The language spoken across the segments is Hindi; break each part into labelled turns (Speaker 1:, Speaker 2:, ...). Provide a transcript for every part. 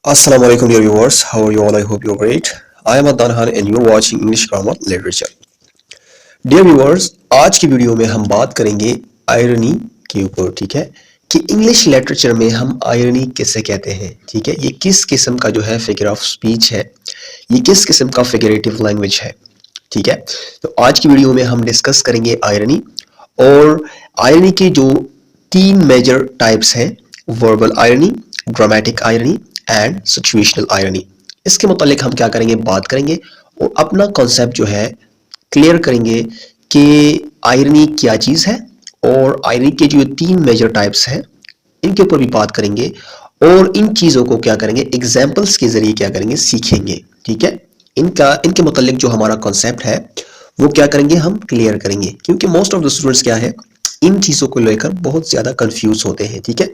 Speaker 1: Assalamu alaikum dear viewers, how are you all? I hope you're great. I am Adnan Khan and you're watching English Grammar Literature. Dear viewers, आज की वीडियो में हम बात करेंगे आयरनी के ऊपर, ठीक है, कि इंग्लिश लिटरेचर में हम आयरनी किसे कहते हैं, ठीक है, ये किस किस्म का जो है फिगर ऑफ स्पीच है, ये किस किस्म का फिगरेटिव लैंग्वेज है, ठीक है। तो आज की वीडियो में हम डिस्कस करेंगे आयरनी और आयरनी के जो तीन मेजर टाइप्स हैं, verbal irony, dramatic irony and situational irony. इसके मुतालिक हम क्या करेंगे, बात करेंगे और अपना कॉन्सेप्ट जो है क्लियर करेंगे कि आयरनी क्या चीज़ है और आयरनी के जो तीन मेजर टाइप्स हैं इनके ऊपर भी बात करेंगे और इन चीज़ों को क्या करेंगे, एग्जाम्पल्स के जरिए क्या करेंगे, सीखेंगे, ठीक है। इनके मुतालिक जो हमारा कॉन्सेप्ट है वो क्या करेंगे, हम क्लियर करेंगे, क्योंकि मोस्ट ऑफ द स्टूडेंट्स क्या है, इन चीज़ों को लेकर बहुत ज़्यादा कंफ्यूज होते हैं, ठीक है।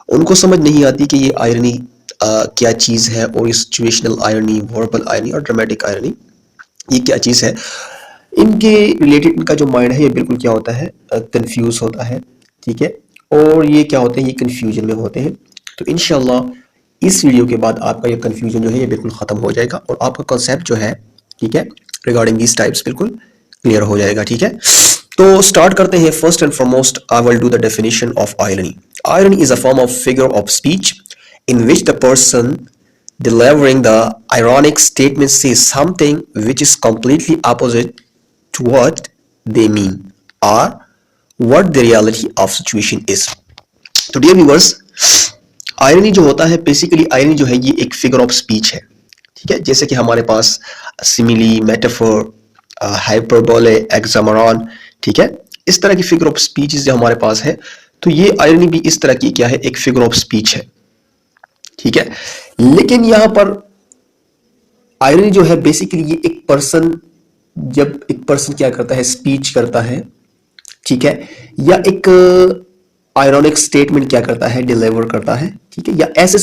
Speaker 1: उनको समझ नहीं आती कि ये आयरनी क्या चीज़ है और ये सिचुएशनल आयरनी, वर्बल आयरनी और ड्रामेटिक आयरनी ये क्या चीज़ है। इनके रिलेटेड इनका जो माइंड है ये बिल्कुल क्या होता है, कंफ्यूज होता है, ठीक है। और ये क्या होते हैं, ये कंफ्यूजन में होते हैं। तो इंशाल्लाह इस वीडियो के बाद आपका ये कंफ्यूजन जो है ये बिल्कुल ख़त्म हो जाएगा और आपका कॉन्सेप्ट जो है, ठीक है, रिगार्डिंग दीज टाइप्स बिल्कुल क्लियर हो जाएगा, ठीक है। तो स्टार्ट करते हैं। First and foremost I will do the definition of irony. Irony is a form of figure of speech in which the person delivering the ironic statement says something which is completely opposite to what they mean or what the reality of situation is. तो डियर व्यूअर्स, आयरनी जो होता है, बेसिकली आयरनी जो है ये एक फिगर ऑफ स्पीच है, ठीक है। जैसे कि हमारे पास सिमिली, मेटाफोर, हाइपरबोले, एक्सामोरॉन, ठीक है, इस तरह की फिगर ऑफ स्पीच जो हमारे पास है, तो ये आयरनी भी इस तरह की क्या है, एक फिगर ऑफ स्पीच है, ठीक है। लेकिन यहां पर आयरनी जो है बेसिकली ये एक पर्सन, जब एक पर्सन क्या करता है, स्पीच करता है, ठीक है, या एक आयरॉनिक स्टेटमेंट क्या करता है, डिलीवर करता है, ठीक है, या ऐसे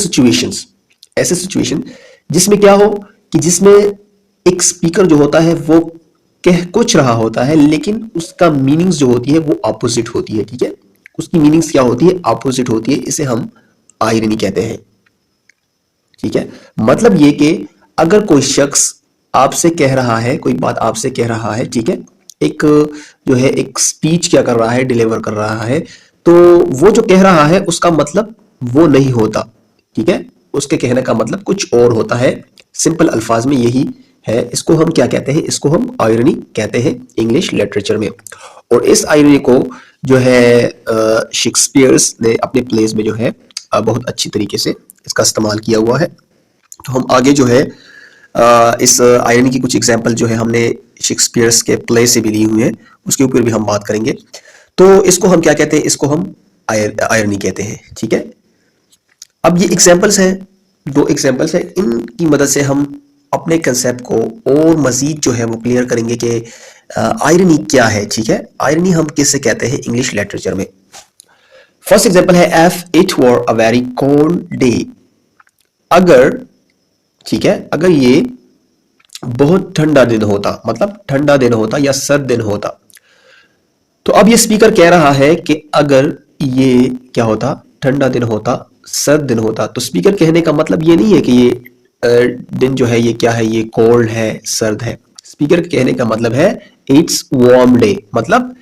Speaker 1: सिचुएशन जिसमें क्या हो कि जिसमें एक स्पीकर जो होता है वो कह कुछ रहा होता है लेकिन उसका मीनिंग्स जो होती है वो ऑपोजिट होती है, ठीक है, उसकी मीनिंग्स क्या होती है, ऑपोजिट होती है। इसे हम आयरनी कहते हैं, ठीक है। मतलब ये कि अगर कोई शख्स आपसे कह रहा है, कोई बात आपसे कह रहा है, ठीक है, एक जो है एक स्पीच क्या कर रहा है, डिलीवर कर रहा है, तो वो जो कह रहा है उसका मतलब वो नहीं होता, ठीक है, उसके कहने का मतलब कुछ और होता है। सिंपल अल्फाज में यही है। इसको हम क्या कहते हैं, इसको हम आयरनी कहते हैं इंग्लिश लिटरेचर में। और इस आयरनी को जो है शेक्सपियर्स ने अपने प्लेस में जो है बहुत अच्छी तरीके से इसका इस्तेमाल किया हुआ है। तो हम आगे जो है इस आयरनी की कुछ एग्जांपल जो है हमने शेक्सपियर्स के प्ले से भी ली हुई है, उसके ऊपर भी हम बात करेंगे। तो इसको हम क्या कहते हैं, इसको हम आयरनी कहते हैं, ठीक है। अब ये एग्जांपल्स हैं, दो एग्जांपल्स हैं, इनकी मदद से हम अपने कंसेप्ट को और मजीद जो है वो क्लियर करेंगे कि आयरनी क्या है, ठीक है, आयरनी हम किससे कहते हैं इंग्लिश लिटरेचर में। फर्स्ट एग्जांपल है, F it were a very cold day. अगर, ठीक है, अगर ये बहुत ठंडा दिन होता, मतलब ठंडा दिन होता या सर्द दिन होता। तो अब ये स्पीकर कह रहा है कि अगर ये क्या होता, ठंडा दिन होता, सर्द दिन होता, तो स्पीकर कहने का मतलब ये नहीं है कि ये दिन जो है ये क्या है, ये कोल्ड है, सर्द है। स्पीकर कहने का मतलब है इट्स वार्म डे, मतलब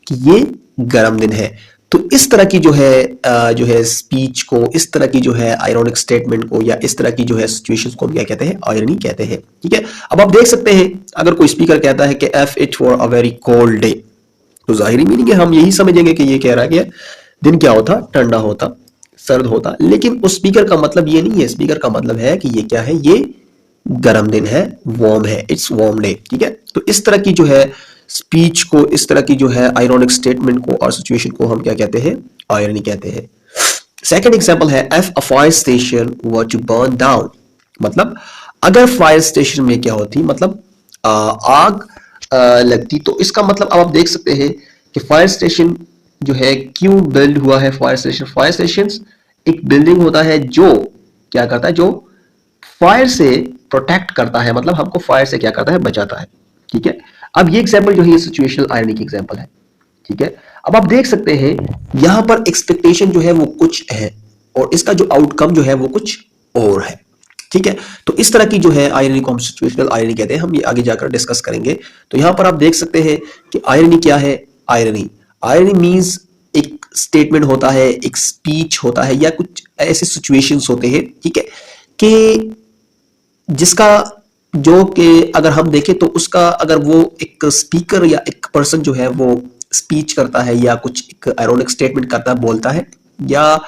Speaker 1: कि ये गर्म दिन है। तो इस तरह की जो है स्पीच को, इस तरह की जो है आयरॉनिक स्टेटमेंट को या इस तरह की जो है सिचुएशंस को हम क्या कहते हैं, आयरनी कहते हैं, ठीक है। अब आप देख सकते हैं अगर कोई स्पीकर कहता है कि F it for a very cold day, तो जाहिरी मीनिंग है हम यही समझेंगे कि ये कह रहा है कि दिन क्या होता, ठंडा होता, सर्द होता। लेकिन उस स्पीकर का मतलब ये नहीं है, स्पीकर का मतलब है कि ये क्या है, ये गर्म दिन है, वार्म है, इट्स वार्म डे, ठीक है। तो इस तरह की जो है स्पीच को, इस तरह की जो है आयरॉनिक स्टेटमेंट को और सिचुएशन को हम क्या कहते हैं, आयरनी कहते हैं। सेकंड एग्जांपल है, if a fire station were to burn down. मतलब अगर फायर स्टेशन में क्या होती, मतलब आग लगती, तो इसका मतलब अब आप देख सकते हैं कि फायर स्टेशन जो है क्यों बिल्ड हुआ है। फायर स्टेशन एक बिल्डिंग होता है जो क्या करता है, जो फायर से प्रोटेक्ट करता है, मतलब हमको फायर से क्या करता है, बचाता है, ठीक है। अब ये एग्जांपल जो है ये सिचुएशनल आयरनी की एग्जांपल है, ठीक है। अब आप देख सकते हैं यहां पर एक्सपेक्टेशन जो है वो कुछ है और इसका जो आउटकम जो है वो कुछ और है, ठीक है। तो इस तरह की जो है आयरनी को हम सिचुएशनल आयरनी कहते हैं, हम ये आगे जाकर डिस्कस करेंगे। तो यहां पर आप देख सकते हैं कि आयरनी क्या है। आयरनी आयरनी मींस एक स्टेटमेंट होता है, एक स्पीच होता है, या कुछ ऐसे सिचुएशंस होते हैं, ठीक है, कि जिसका जो कि अगर हम देखें तो उसका अगर वो एक स्पीकर या एक पर्सन जो है वो स्पीच करता है या कुछ एक आयरोनिक स्टेटमेंट करता है, बोलता है, या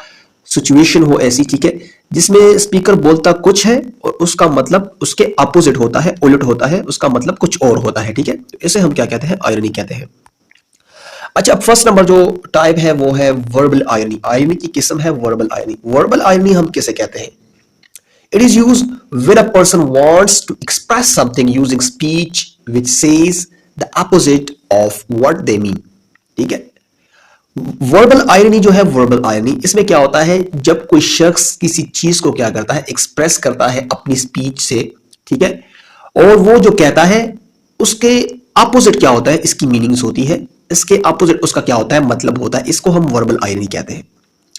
Speaker 1: सिचुएशन हो ऐसी, ठीक है, जिसमें स्पीकर बोलता कुछ है और उसका मतलब उसके अपोजिट होता है, उलट होता है, उसका मतलब कुछ और होता है, ठीक है। तो इसे हम क्या कहते हैं, आयरनी कहते हैं। अच्छा, अब फर्स्ट नंबर जो टाइप है वो है वर्बल आयरनी। आयरनी की किस्म है वर्बल आयरनी। वर्बल आयरनी हम किसे कहते हैं? It is used when a person wants to express something using speech which says the opposite of what they mean. ठीक है। वर्बल आयरनी जो है, वर्बल आयरनी, इसमें क्या होता है, जब कोई शख्स किसी चीज को क्या करता है, एक्सप्रेस करता है अपनी स्पीच से, ठीक है, और वो जो कहता है उसके अपोजिट क्या होता है, इसकी मीनिंग्स होती है, इसके अपोजिट उसका क्या होता है, मतलब होता है, इसको हम वर्बल आयरनी कहते हैं,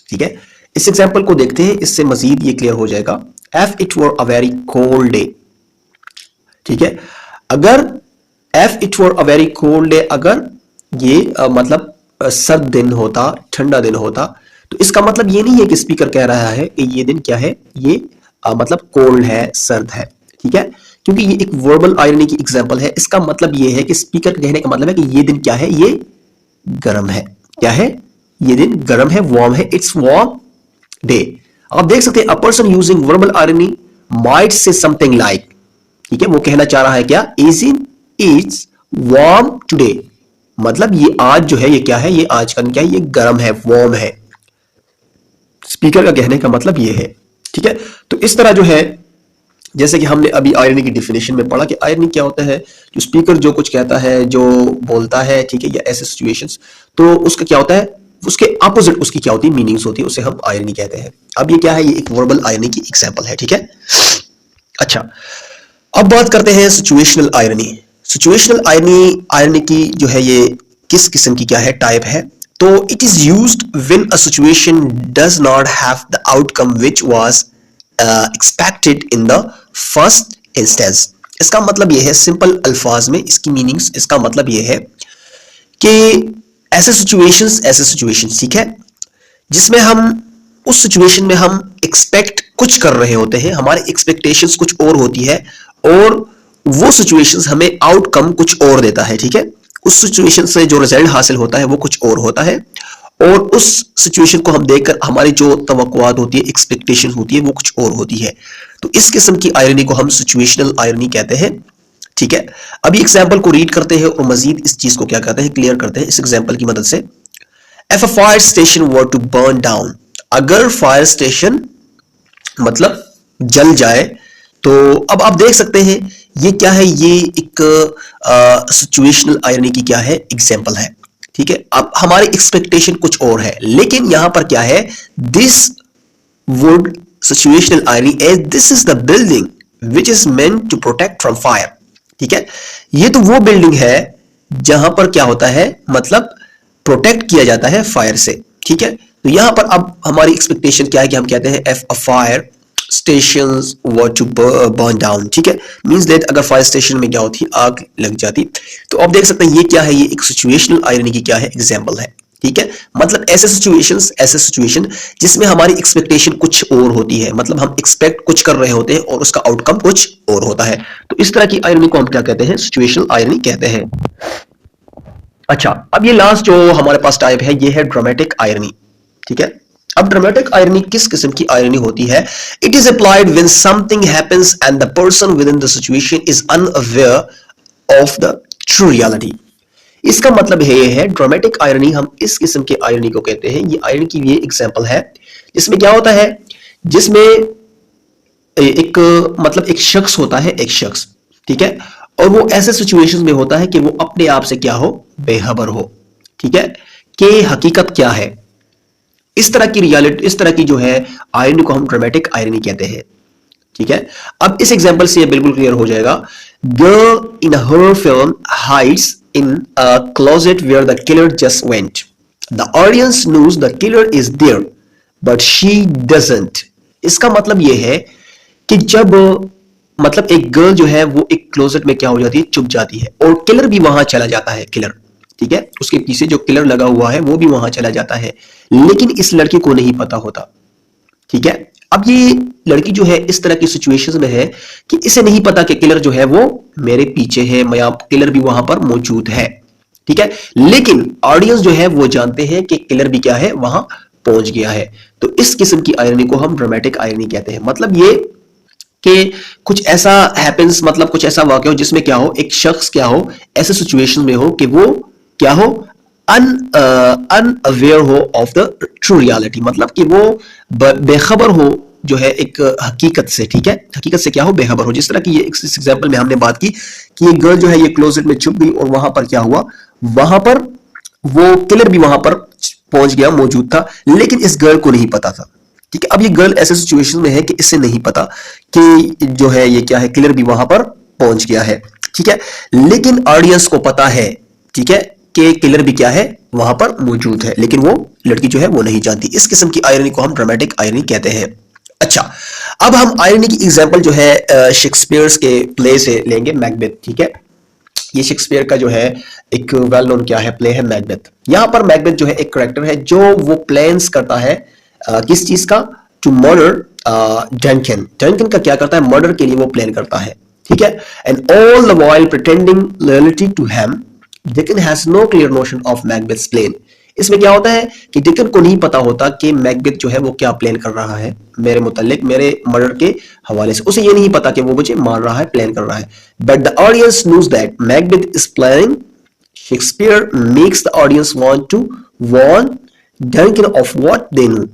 Speaker 1: ठीक है। इस एग्जांपल को देखते हैं, इससे मजीद ये क्लियर हो जाएगा। If it were a very cold day, ठीक है, अगर if it were a very cold day, अगर ये मतलब सर्द दिन होता, ठंडा दिन होता, तो इसका मतलब ये नहीं है कि स्पीकर कह रहा है कि ये दिन क्या है, ये मतलब कोल्ड है, सर्द है, ठीक है, क्योंकि ये एक वर्बल आयरनी की एग्जांपल है। इसका मतलब ये है कि स्पीकर कहने का मतलब है कि ये दिन क्या है, ये गर्म है। क्या है? ये दिन गर्म है, वार्म है, इट्स वार्म डे। आप देख सकते हैं, a person using verbal irony might say something like, ठीक है, वो कहना चाह रहा है क्या, इट्स वार्म टुडे, मतलब ये आज जो है, ये क्या है, ये आज का क्या है, ये गर्म है, वार्म है। स्पीकर का कहने का मतलब ये है, ठीक है। तो इस तरह जो है, जैसे कि हमने अभी आयरनी की डेफिनेशन में पढ़ा कि आयरनी क्या होता है, जो स्पीकर जो कुछ कहता है, जो बोलता है, ठीक है, या ऐसे सिचुएशंस, तो उसका क्या होता है, उसके अपोजिट उसकी क्या होती है, मीनिंग्स होती है, उसे हम आयरनी कहते हैं। अब ये क्या है, ये एक वर्बल आयरनी की एग्जांपल है, ठीक है। अच्छा, अब बात करते हैं सिचुएशनल आयरनी। सिचुएशनल आयरनी की जो है, ये किस किस्म की क्या है, टाइप है। तो it is used when a situation does not have the outcome which was expected in the first instance. इसका मतलब ये है, सिंपल अल्फाज में इसकी मीनिंग्स, इसका मतलब ये है कि ऐसे सिचुएशंस, ठीक है, जिसमें हम उस सिचुएशन में हम एक्सपेक्ट कुछ कर रहे होते हैं, हमारी एक्सपेक्टेशंस कुछ और होती है, और वो सिचुएशंस हमें आउटकम कुछ और देता है, ठीक है। उस सिचुएशन से जो रिजल्ट हासिल होता है वो कुछ और होता है, और उस सिचुएशन को हम देखकर हमारी जो तवक्कुआत होती है, एक्सपेक्टेशन होती है, वो कुछ और होती है। तो इस किस्म की आयरनी को हम सिचुएशनल आयरनी कहते हैं, ठीक है। अभी एग्जांपल को रीड करते हैं और मजीद इस चीज को क्या कहते हैं, क्लियर करते हैं इस एग्जांपल की मदद से। If a fire station were to burn down, अगर फायर स्टेशन मतलब जल जाए, तो अब आप देख सकते हैं ये क्या है, ये एक सिचुएशनल आयरनी की क्या है, एग्जांपल है, ठीक है। अब हमारी एक्सपेक्टेशन कुछ और है, लेकिन यहां पर क्या है, this would situational irony as this is the building which is meant to protect from fire, ठीक है। ये तो वो बिल्डिंग है जहां पर क्या होता है, मतलब प्रोटेक्ट किया जाता है फायर से, ठीक है। तो यहां पर अब हमारी एक्सपेक्टेशन क्या है कि हम कहते हैं if a fire stations were to burn down, ठीक है, मींस दैट अगर फायर स्टेशन में क्या होती, आग लग जाती। तो आप देख सकते हैं ये क्या है, ये एक सिचुएशनल आयरनी की क्या है, एग्जांपल है, ठीक है। मतलब ऐसे सिचुएशन जिसमें हमारी एक्सपेक्टेशन कुछ और होती है, मतलब हम एक्सपेक्ट कुछ कर रहे होते हैं और उसका आउटकम कुछ और होता है। तो इस तरह की आयरनी को हम क्या कहते हैं, सिचुएशनल आयरनी कहते हैं। अच्छा, अब ये लास्ट जो हमारे पास टाइप है, ये है ड्रामेटिक आयरनी, ठीक है। अब ड्रामेटिक आयरनी किस किस्म की आयरनी होती है? It is applied when something happens and the person with in the situation is unaware of the true reality. इसका मतलब है, ये है ड्रामेटिक आयरनी, हम इस किस्म के आयरनी को कहते हैं। ये आयरनी की ये एग्जांपल है, जिसमें क्या होता है, जिसमें एक मतलब एक शख्स होता है, एक शख्स, ठीक है, और वो ऐसे सिचुएशंस में होता है कि वो अपने आप से क्या हो, बेखबर हो, ठीक है, कि हकीकत क्या है। इस तरह की रियलिटी, इस तरह की जो है आयरनी को हम ड्रामेटिक आयरनी कहते हैं, ठीक है। अब इस एग्जांपल से ये बिल्कुल क्लियर हो जाएगा। Girl in her film hides in a closet where the killer just went. The audience knows the killer is there, but she doesn't. इसका मतलब यह है कि जब मतलब एक गर्ल जो है वो एक क्लोजेट में क्या हो जाती है, चुप जाती है, और किलर भी वहां चला जाता है, किलर, ठीक है, उसके पीछे जो किलर लगा हुआ है वो भी वहां चला जाता है, लेकिन इस लड़की को नहीं पता होता, ठीक है। अब ये लड़की जो है इस तरह की सिचुएशन में है कि इसे नहीं पता कि किलर जो है वो मेरे पीछे है, मैं किलर भी वहां पर मौजूद है, ठीक है, लेकिन ऑडियंस जो है वो जानते हैं कि किलर भी क्या है, वहां पहुंच गया है। तो इस किस्म की आयरनी को हम ड्रामेटिक आयरनी कहते हैं। मतलब ये कि कुछ ऐसा हैपेंस, मतलब कुछ ऐसा वाकया हो जिसमें क्या हो, एक शख्स क्या हो, ऐसे सिचुएशन में हो कि वो क्या हो, अनअवेयर हो ऑफ द ट्रू रियलिटी, मतलब कि वो बेखबर हो जो है एक हकीकत से, ठीक है, हकीकत से क्या हो, बेखबर हो। जिस तरह की ये इस एग्जांपल में हमने बात की कि ये गर्ल जो है ये क्लोजेट में छुप गई और वहां पर क्या हुआ, वहां पर वो किलर भी वहां पर पहुंच गया, मौजूद था, लेकिन इस गर्ल को नहीं पता था, ठीक है। अब ये गर्ल ऐसे सिचुएशन में है कि इससे नहीं पता कि जो है ये क्या है, किलर भी वहां पर पहुंच गया है, ठीक है, लेकिन ऑडियंस को पता है, ठीक है, कि किलर भी क्या है, वहां पर मौजूद है, लेकिन वो लड़की जो है वो नहीं जानती। इस किस्म की आयरनी को हम ड्रामेटिक आयरनी कहते हैं। अच्छा, अब हम आयरनी की एग्जांपल जो है शेक्सपियर के प्ले से लेंगे, मैकबेथ, ठीक है। ये शेक्सपियर का जो है एक वेल नोन क्या है, प्ले है मैकबेथ। यहां पर मैकबेथ जो है एक करेक्टर है जो वो प्लान्स करता है किस चीज का, टू मर्डर डंकन। डंकन का क्या करता है, मर्डर के लिए वो प्लान करता है, ठीक है। And all the while pretending loyalty to him, Duncan has no clear notion of Macbeth's plan. इसमें क्या होता है कि डिकन को नहीं पता होता कि मैकबेथ जो है वो क्या प्लान कर रहा है मेरे मुतालिक, मेरे मर्डर के हवाले से। उसे ये नहीं पता कि वो मुझे मार रहा है, प्लान कर रहा है। But the audience knows that Macbeth is planning. Shakespeare makes the audience want to warn Duncan of what they know.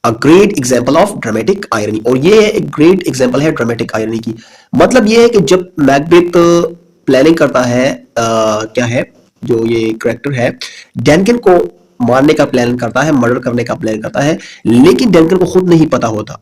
Speaker 1: A great example of dramatic irony. और ये है एक ग्रेट एग्जाम्पल है ड्रामेटिक आयरनी की। मतलब ये है कि जब मैकबेथ प्लानिंग करता है, क्या है, जो ये करेक्टर है डैनकन को मारने का प्लान करता है, मर्डर करने का प्लान करता है, लेकिन डैनकन को खुद नहीं पता होता,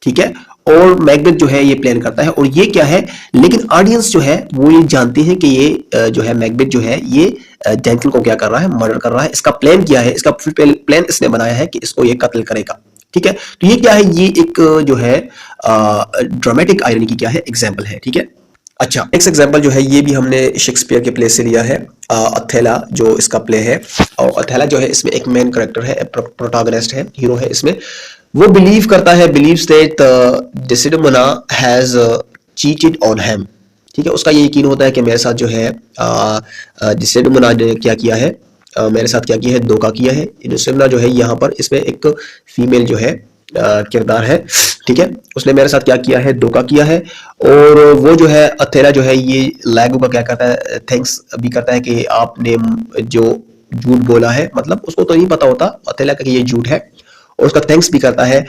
Speaker 1: ठीक है, और मैकबेथ जो है ये प्लान करता है। और ये क्या है, लेकिन ऑडियंस जो है वो ये जानते हैं कि ये जो है मैकबेथ जो है ये डैनकन को क्या कर रहा है, मर्डर कर रहा है। इसका प्लान क्या है, इसका प्लान इसने बनाया है कि इसको ये कत्ल करेगा, ठीक है। तो ये क्या है, ये एक जो है ड्रामेटिक आयरनी की क्या है, एग्जाम्पल है, ठीक है। अच्छा, नेक्स्ट एग्जाम्पल जो है ये भी हमने शेक्सपियर के प्ले से लिया है, अथेला जो इसका प्ले है। और अथेला जो है इसमें एक मेन करेक्टर है, प्रोटैगनिस्ट है, हीरो है इसमें। वो बिलीव करता है, believes that Desdemona has cheated on him, ठीक है। उसका ये यकीन होता है कि मेरे साथ जो है डिसिडमोना ने क्या किया है, मेरे साथ क्या किया है, धोखा किया है। डिसिडमोना जो है यहाँ पर इसमें एक फीमेल जो है किरदार है, ठीक है, उसने मेरे साथ क्या किया है, धोखा किया है। और वो जो है अथेला जो है ये लैगो का क्या करता है, थैंक्स भी करता है कि आपने जो झूठ बोला है, मतलब उसको तो नहीं पता होता अथेला का कि ये झूठ है, और उसका थैंक्स भी करता है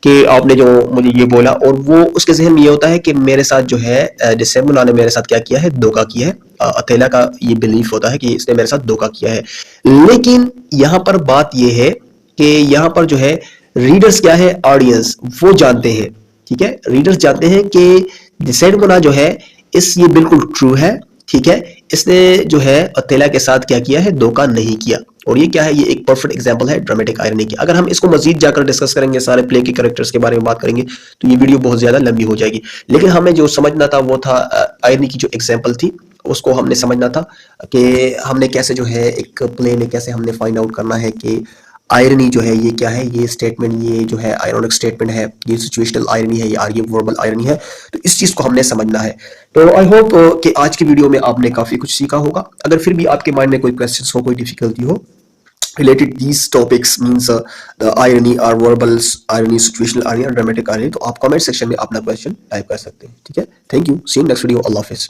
Speaker 1: कि आपने जो मुझे ये बोला। और वो उसके जहन में ये होता है कि मेरे साथ जो है डिसेम्बुला ने मेरे साथ क्या किया है, धोखा किया है। अथेला का ये बिलीफ होता है कि इसने मेरे साथ धोखा किया है। लेकिन यहाँ पर बात ये है कि यहाँ पर जो है रीडर्स क्या है, ऑडियंस वो जानते हैं, ठीक है, रीडर्स जानते हैं कि डिसेम्बुला जो है ये बिल्कुल ट्रू है, ठीक है, इसने जो है अथेला के साथ क्या किया है, धोखा नहीं किया। और ये क्या है, ये एक परफेक्ट एग्जांपल है ड्रामेटिक आयरनी की। अगर हम इसको मजीद जाकर डिस्कस करेंगे, सारे प्ले के कैरेक्टर्स के बारे में बात करेंगे, तो ये वीडियो बहुत ज्यादा लंबी हो जाएगी। लेकिन हमें जो समझना था वो था आयरनी की जो एग्जांपल थी उसको हमने समझना था कि हमने कैसे जो है एक प्ले में कैसे हमने फाइंड आउट करना है कि आयरनी जो है ये क्या है, ये स्टेटमेंट, ये जो है आयरनिक स्टेटमेंट है, ये सिचुएशनल आयरनी है, ये वर्बल आयरनी है। तो इस चीज को हमने समझना है। तो आई होप कि आज की वीडियो में आपने काफी कुछ सीखा होगा। अगर फिर भी आपके माइंड में कोई क्वेश्चंस हो, कोई डिफिकल्टी हो related these topics means the irony or verbal irony, situational irony और dramatic irony, तो आप कमेंट सेक्शन में अपना क्वेश्चन टाइप कर सकते हैं, ठीक है। Thank you, see you next video, अल्लाह हाफिज।